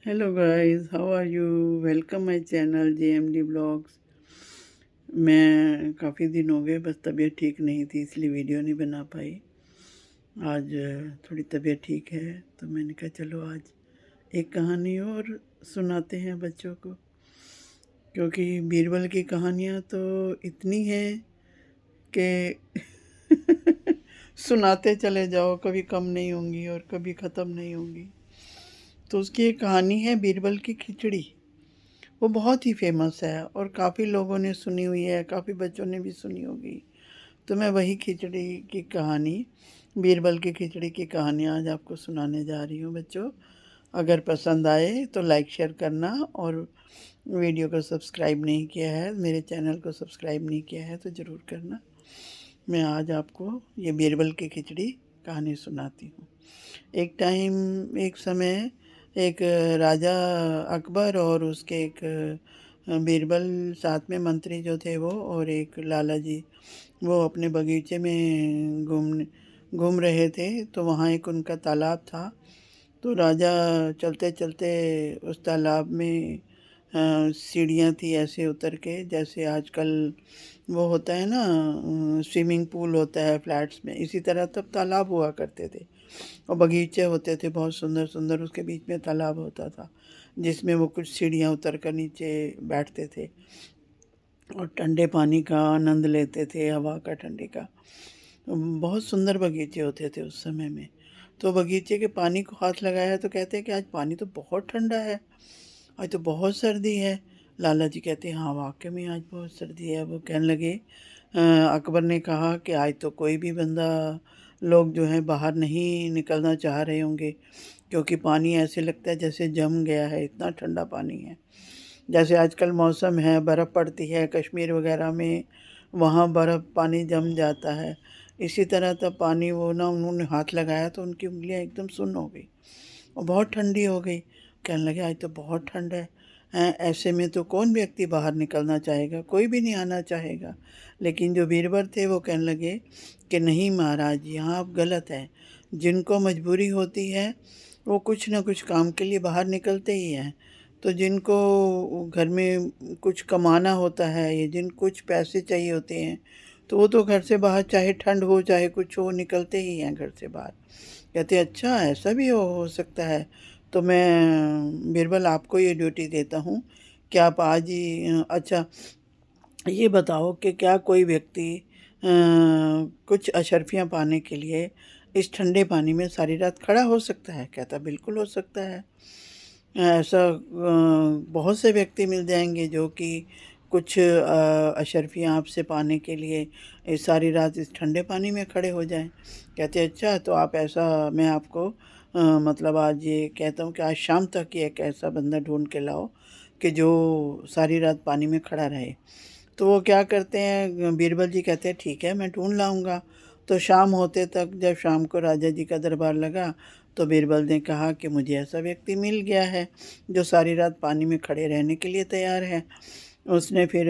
Hello guys, how are you? Welcome my channel JMD blogs. मैं काफ़ी दिन हो गए, बस तबीयत ठीक नहीं थी इसलिए वीडियो नहीं बना पाई। आज थोड़ी तबीयत ठीक है तो मैंने कहा चलो आज एक कहानी और सुनाते हैं बच्चों को, क्योंकि बीरबल की कहानियाँ तो इतनी हैं कि सुनाते चले जाओ, कभी कम नहीं होंगी और कभी ख़त्म नहीं होंगी। तो उसकी एक कहानी है बीरबल की खिचड़ी। वो बहुत ही फेमस है और काफ़ी लोगों ने सुनी हुई है, काफ़ी बच्चों ने भी सुनी होगी। तो मैं वही खिचड़ी की कहानी, बीरबल की खिचड़ी की कहानी आज आपको सुनाने जा रही हूँ बच्चों। अगर पसंद आए तो लाइक शेयर करना, और वीडियो को सब्सक्राइब नहीं किया है, मेरे चैनल को सब्सक्राइब नहीं किया है तो ज़रूर करना। मैं आज आपको ये बीरबल की खिचड़ी कहानी सुनाती हूँ। एक समय एक राजा अकबर और उसके एक बीरबल, साथ में मंत्री जो थे वो, और एक लाला जी, वो अपने बगीचे में घूम रहे थे। तो वहाँ एक उनका तालाब था। तो राजा चलते चलते उस तालाब में सीढ़ियाँ थी, ऐसे उतर के, जैसे आजकल वो होता है ना, स्विमिंग पूल होता है फ्लैट्स में, इसी तरह तब तालाब हुआ करते थे। और बगीचे होते थे बहुत सुंदर सुंदर, उसके बीच में तालाब होता था जिसमें वो कुछ सीढ़ियाँ उतर कर नीचे बैठते थे और ठंडे पानी का आनंद लेते थे, हवा का, ठंडी का। बहुत सुंदर बगीचे होते थे उस समय में। तो बगीचे के पानी को हाथ लगाया तो कहते हैं कि आज पानी तो बहुत ठंडा है, आज तो बहुत सर्दी है। लाला जी कहते हैं हाँ वाकई में आज बहुत सर्दी है। वो कहने लगे, अकबर ने कहा कि आज तो कोई भी बंदा, लोग जो है बाहर नहीं निकलना चाह रहे होंगे, क्योंकि पानी ऐसे लगता है जैसे जम गया है, इतना ठंडा पानी है। जैसे आजकल मौसम है, बर्फ़ पड़ती है कश्मीर वगैरह में, वहाँ बर्फ़ पानी जम जाता है, इसी तरह तब पानी, वो ना उन्होंने हाथ लगाया तो उनकी उंगलियां एकदम सुन्न हो गई और बहुत ठंडी हो गई। कहने लगे आज तो बहुत ठंड है, ऐसे में तो कौन व्यक्ति बाहर निकलना चाहेगा, कोई भी नहीं आना चाहेगा। लेकिन जो बीरबल थे वो कहने लगे कि नहीं महाराज, यहाँ आप गलत हैं। जिनको मजबूरी होती है वो कुछ ना कुछ काम के लिए बाहर निकलते ही हैं। तो जिनको घर में कुछ कमाना होता है या जिन कुछ पैसे चाहिए होते हैं, तो वो तो घर से बाहर, चाहे ठंड हो चाहे कुछ हो, निकलते ही हैं घर से बाहर। कहते अच्छा ऐसा भी हो सकता है। तो मैं बीरबल आपको ये ड्यूटी देता हूँ कि आप आज ही, अच्छा ये बताओ कि क्या कोई व्यक्ति कुछ अशर्फियाँ पाने के लिए इस ठंडे पानी में सारी रात खड़ा हो सकता है? कहता बिल्कुल हो सकता है। ऐसा बहुत से व्यक्ति मिल जाएंगे जो कि कुछ अशर्फियाँ आपसे पाने के लिए इस सारी रात इस ठंडे पानी में खड़े हो जाएं। कहते अच्छा तो आप ऐसा, मैं आपको मतलब आज ये कहता हूँ कि आज शाम तक ही एक ऐसा बंदा ढूंढ के लाओ कि जो सारी रात पानी में खड़ा रहे। तो वो क्या करते हैं, बीरबल जी कहते हैं ठीक है मैं ढूंढ लाऊंगा। तो शाम होते तक, जब शाम को राजा जी का दरबार लगा, तो बीरबल ने कहा कि मुझे ऐसा व्यक्ति मिल गया है जो सारी रात पानी में खड़े रहने के लिए तैयार है। उसने फिर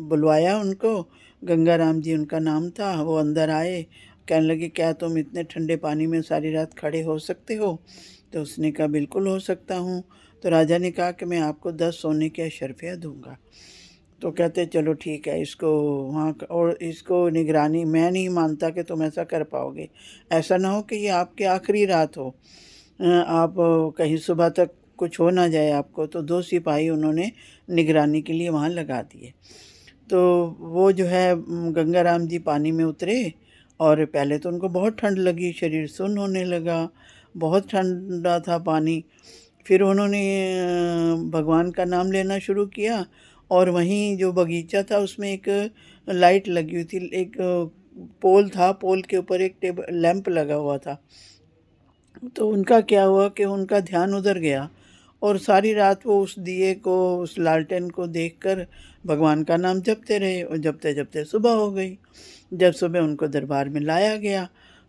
बुलवाया उनको, गंगाराम जी उनका नाम था। वो अंदर आए, कहने लगे क्या तुम इतने ठंडे पानी में सारी रात खड़े हो सकते हो? तो उसने कहा बिल्कुल हो सकता हूँ। तो राजा ने कहा कि मैं आपको 10 सोने के अशर्फियाँ दूंगा। तो कहते चलो ठीक है, इसको वहाँ और इसको निगरानी, मैं नहीं मानता कि तुम ऐसा कर पाओगे। ऐसा ना हो कि ये आपकी आखिरी रात हो, आप कहीं सुबह तक कुछ हो ना जाए आपको। तो 2 सिपाही उन्होंने निगरानी के लिए वहाँ लगा दिए। तो वो जो है गंगाराम जी पानी में उतरे, और पहले तो उनको बहुत ठंड लगी, शरीर सुन्न होने लगा, बहुत ठंडा था पानी। फिर उन्होंने भगवान का नाम लेना शुरू किया, और वहीं जो बगीचा था उसमें एक लाइट लगी हुई थी, एक पोल था, पोल के ऊपर एक टेबल लैंप लगा हुआ था। तो उनका क्या हुआ कि उनका ध्यान उधर गया, और सारी रात वो उस दिए को, उस लालटेन को देखकर भगवान का नाम जपते रहे, और जपते जपते सुबह हो गई। जब सुबह उनको दरबार में लाया गया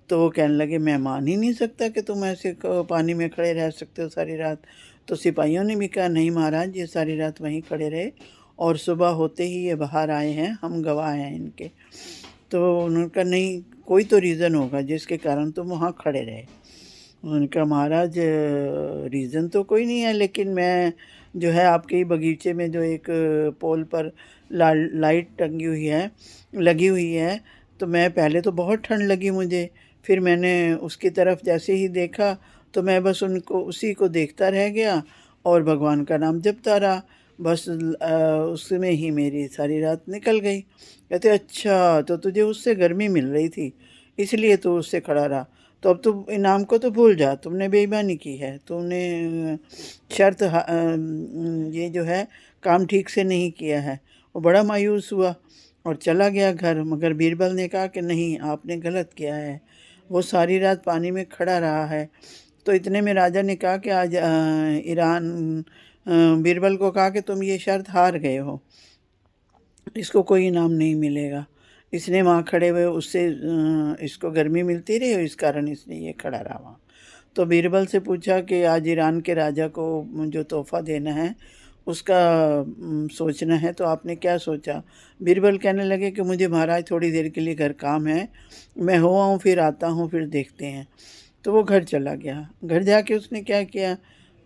तो वो कहने लगे मैं मान ही नहीं सकता कि तुम ऐसे पानी में खड़े रह सकते हो सारी रात। तो सिपाहियों ने भी कहा नहीं महाराज, ये सारी रात वहीं खड़े रहे और सुबह होते ही ये बाहर आए हैं, हम गवाह हैं इनके। तो उन्होंने कहा नहीं, कोई तो रीज़न होगा जिसके कारण तुम वहाँ खड़े रहे। उन्होंने कहा महाराज रीज़न तो कोई नहीं है, लेकिन मैं जो है आपके ही बगीचे में जो एक पोल पर लाइट टंगी हुई है, लगी हुई है, तो मैं पहले तो बहुत ठंड लगी मुझे, फिर मैंने उसकी तरफ जैसे ही देखा तो मैं बस उनको उसी को देखता रह गया और भगवान का नाम जपता रहा। बस उसमें ही मेरी सारी रात निकल गई। कहते अच्छा तो तुझे उससे गर्मी मिल रही थी इसलिए तू उससे खड़ा रहा, तो अब तू इनाम को तो भूल जा, तुमने बेईमानी की है, तुमने ये जो है काम ठीक से नहीं किया है। वो बड़ा मायूस हुआ और चला गया घर। मगर बीरबल ने कहा कि नहीं, आपने गलत किया है, वो सारी रात पानी में खड़ा रहा है। तो इतने में राजा ने कहा कि आज बीरबल को कहा कि तुम ये शर्त हार गए हो, इसको कोई इनाम नहीं मिलेगा। इसने वहाँ खड़े हुए उससे इसको गर्मी मिलती रही और इस कारण इसने ये खड़ा रहा वहाँ। तो बीरबल से पूछा कि आज ईरान के राजा को जो तोहफ़ा देना है उसका सोचना है, तो आपने क्या सोचा? बीरबल कहने लगे कि मुझे महाराज थोड़ी देर के लिए घर काम है, मैं हो आऊँ फिर आता हूँ, फिर देखते हैं। तो वो घर चला गया। घर जाके उसने क्या किया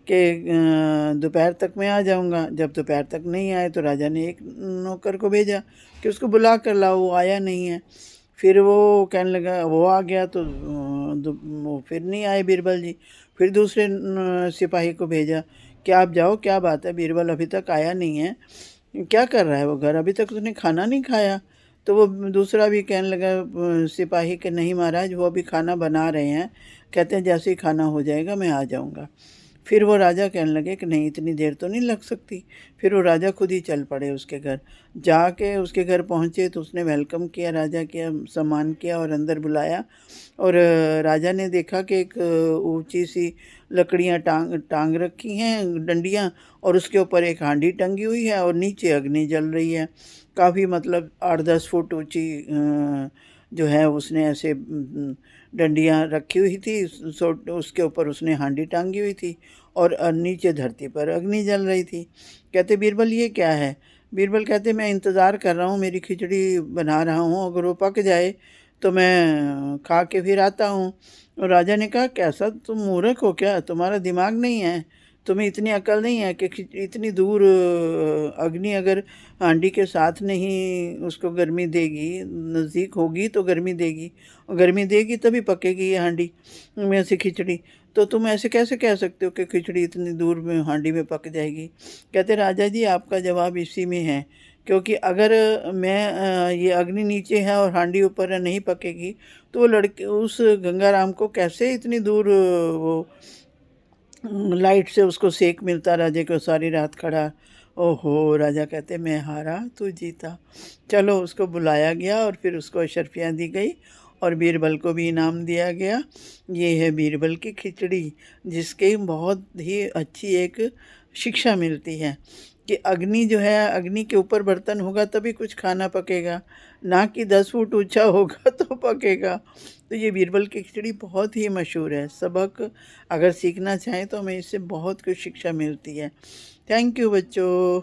कि दोपहर तक मैं आ जाऊंगा। जब दोपहर तक नहीं आए तो राजा ने एक नौकर को भेजा कि उसको बुला कर लाओ, वो आया नहीं है। फिर वो कहने लगा, वो आ गया तो वो फिर नहीं आए बीरबल जी। फिर दूसरे सिपाही को भेजा कि आप जाओ, क्या बात है, बीरबल अभी तक आया नहीं है, क्या कर रहा है वो घर, अभी तक उसने खाना नहीं खाया। तो वो दूसरा भी कहने लगा सिपाही कि नहीं महाराज, वो अभी खाना बना रहे हैं, कहते हैं जैसे ही खाना हो जाएगा मैं आ जाऊंगा। फिर वो राजा कहने लगे कि नहीं, इतनी देर तो नहीं लग सकती। फिर वो राजा खुद ही चल पड़े उसके घर। जाके उसके घर पहुँचे तो उसने वेलकम किया, राजा किया, सम्मान किया और अंदर बुलाया। और राजा ने देखा कि एक ऊंची सी लकड़ियाँ टांग टांग रखी हैं, डंडियाँ, और उसके ऊपर एक हांडी टंगी हुई है और नीचे अग्नि जल रही है। काफ़ी मतलब 8-10 फुट ऊंची जो है उसने ऐसे डंडियाँ रखी हुई थी, सो उसके ऊपर उसने हांडी टांगी हुई थी और नीचे धरती पर अग्नि जल रही थी। कहते बीरबल ये क्या है? बीरबल कहते मैं इंतज़ार कर रहा हूँ, मेरी खिचड़ी बना रहा हूँ, अगर वो पक जाए तो मैं खा के फिर आता हूँ। और राजा ने कहा कैसा तुम मूर्ख हो क्या, तुम्हारा दिमाग नहीं है, तुम्हें इतनी अकल नहीं है कि इतनी दूर अग्नि अगर हांडी के साथ नहीं उसको गर्मी देगी, नज़दीक होगी तो गर्मी देगी, और गर्मी देगी तभी पकेगी ये हांडी में से खिचड़ी। तो तुम ऐसे कैसे कह सकते हो कि खिचड़ी इतनी दूर में हांडी में पक जाएगी? कहते राजा जी आपका जवाब इसी में है, क्योंकि अगर मैं ये अग्नि नीचे है और हांडी ऊपर नहीं पकेगी तो वो लड़के उस गंगाराम को कैसे इतनी दूर वो लाइट से उसको सेक मिलता, राजे को सारी रात खड़ा। ओहो! राजा कहते मैं हारा तू जीता। चलो उसको बुलाया गया और फिर उसको अशर्फियाँ दी गई और बीरबल को भी इनाम दिया गया। ये है बीरबल की खिचड़ी, जिसके बहुत ही अच्छी एक शिक्षा मिलती है कि अग्नि जो है, अग्नि के ऊपर बर्तन होगा तभी कुछ खाना पकेगा, ना कि 10 फुट ऊंचा होगा तो पकेगा। तो ये बीरबल की खिचड़ी बहुत ही मशहूर है। सबक अगर सीखना चाहें तो हमें इससे बहुत कुछ शिक्षा मिलती है। थैंक यू बच्चों।